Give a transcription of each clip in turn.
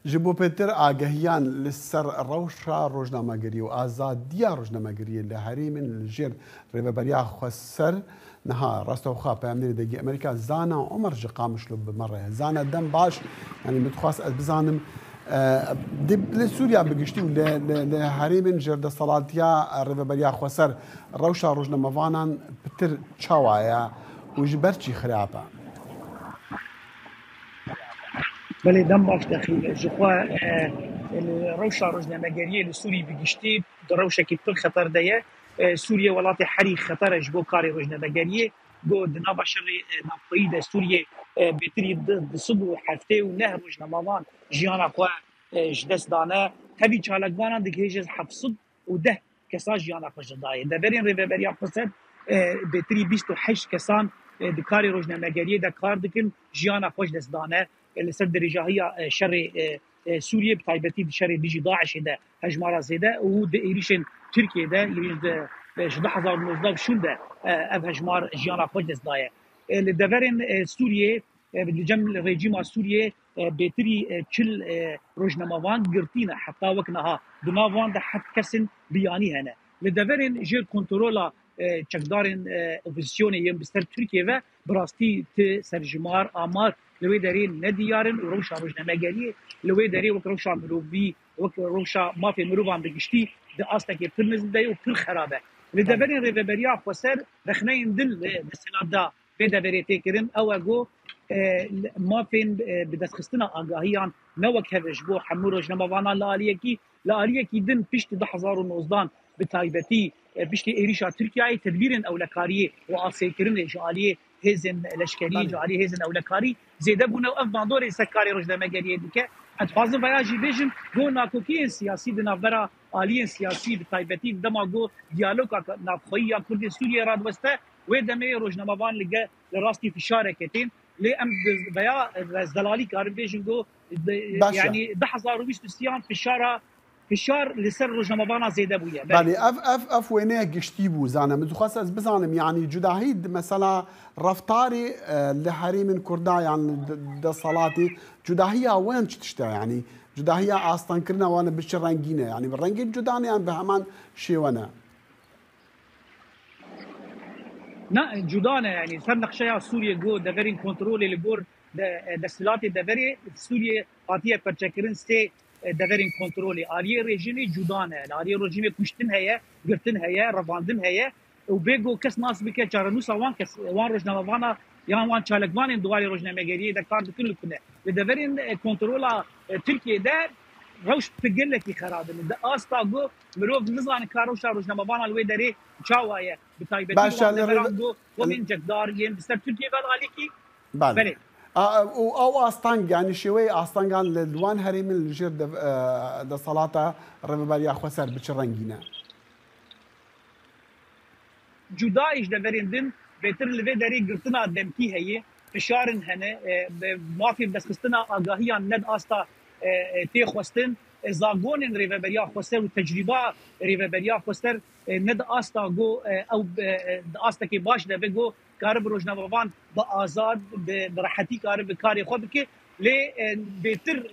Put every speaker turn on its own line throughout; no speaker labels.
جبو بيتر آگهیان لسر روشا روزنامه‌گری و آزادیا روزنامه‌گری لحریم الجر ربابریا خسر نها راستوخا پیامدی دگی امریکا زانا عمر جقامش لب مرة زانا دم باش يعني متخاص بزانم دب لسوريا بقشتي لحریم جرد صلاتيا ربابریا خسر روشا روزنامه‌وانان بتر چاوایا وجبرتشي خرابة.
بله دم باش دخیل جخوا روشا روزنامه‌گری لسوری بگشتی در روشا کی پر خطر دیه سوریه ولات حری خطر جبو کاری روزنامه‌گری گو دنابا شر نافعی ده سوریه بتری دصبو هفته و نه روزنامه‌وان جیانا خوا جدس دانه تبی چالکوانان دکیجز 710 کسا جیانا خوش دایه دبرین ربابریا خسر بتری 28 کسان دکاری روزنامه‌گری ده کار دکن جیانا خوش دست دانه لسر درجه شر سوریه بتایبتی شر دیجی داعش ده هجمارا زیده و ده ایریشن ترکیه ده ایریش ده 2019 شون ده اف هجمار جیانا خوش دست دایه لدورن سوریه لجم رژیم سوریه بهتری چل روزنامه‌وان گرتینه حتی وکنها دناوان ده حد کسن بیانی هنه لدورن جر کنترولا چکدارن اپوزیسیون یم بستر ترکیه و براستی ت سرجمار آمار لوی داری ندیارن و روشا روزنامه‌گری لوی داری وک روشا مروبی وک روشا مافی مروبان بگشتی ده آستکی پر نزده و پر خرابه لدورن ربابریا خسر رخنه دل مثلا به دبری تکرین او اگو مافین بدست خستنا آگاهیان نوک هفش بو حمو روزنامه‌وانا لالیه کی دن پشت 2019 به تایبتی پشت ایریشا ترکیه تدبیرن اولکاری و آسیکرین جالیه هزن لشکری جالیه هزن اولکاری زیده بونه اف باندور سکاری روزنامه‌گری دیگه اتفاقا ویاجی بیشم گو ناکوکی سیاسی دنابرا عالی سیاسی به تایبتی دما گو دیالوگ نافخویی کرد سوریه راد وسته و دمی روزنامه‌وان لگه لراستی فشار کتین لی ام بیا زلالی کار بیشم گو یعنی 2023 فشار لسر روزنامه‌وان زیده بوده.
بله اف وینه گشتی بو زانم متخصص از بزانم يعني جداهید مثلا رفتاری لحریم کردا يعني ده صلاتي جداهيه وين تشتا يعني جداهيه اصلا كرنا وانا بالشرنجينه يعني بالرنج جداني يعني بهمان شيونه
نه جدانه يعني سر نقشه سوریه گو دورین کنترل لگور دستلات دوری سوریه آتیه پرچکرین سه دورین کنترل آریه رژیمی جدانه آریه رژیمی کشتن هیا گرتن هیا رواندن هیا و بگو کس ناس بکه چارنوسا وان کس وان روزنامه‌وانا یا وان چالکوان دواری روزنامه‌گری ده کار دکن کنه دورین کنترل ترکیه ده روش تقل کی خرابه ده آستا گو مروف نزان کاروشا روزنامه‌وان الوی داری چاوایه بتایبتی وان گو ومن جدار یم بستر ترکیه ولی کی
بله او استانگ يعني شوي استانغان لدوان هريم الجير ده صلاته ربابریا خسر بچرنگينه
جدایش دورندن بهتر لوی داری گرتنا دمکی هي فشارن هنه مافی بس خستنا آگاهیان ند آستا تی خواستن زاگونن ربابریا خسر و تجربه ربابریا خسر ند آستا گو او آستا کی باش ده بگو کارب روزنامه‌وان با آزاد به راحتی کارب کاری خود که لی بهتر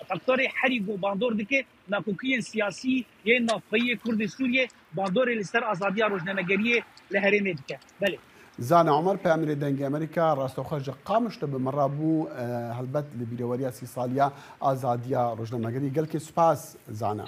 فاکتور حری گو باندور دکه ناکوکی سیاسی یه نافعی کرد سوریه باندور لسر آزادی روزنامه‌گری لهریم دکه بله
زان عمر پیامری دنگ امریکا راستوخرج قامش به مرابو هلبت لبیرواریا سی سالیا آزادیا روزنامه‌گری گل که سپاس زانا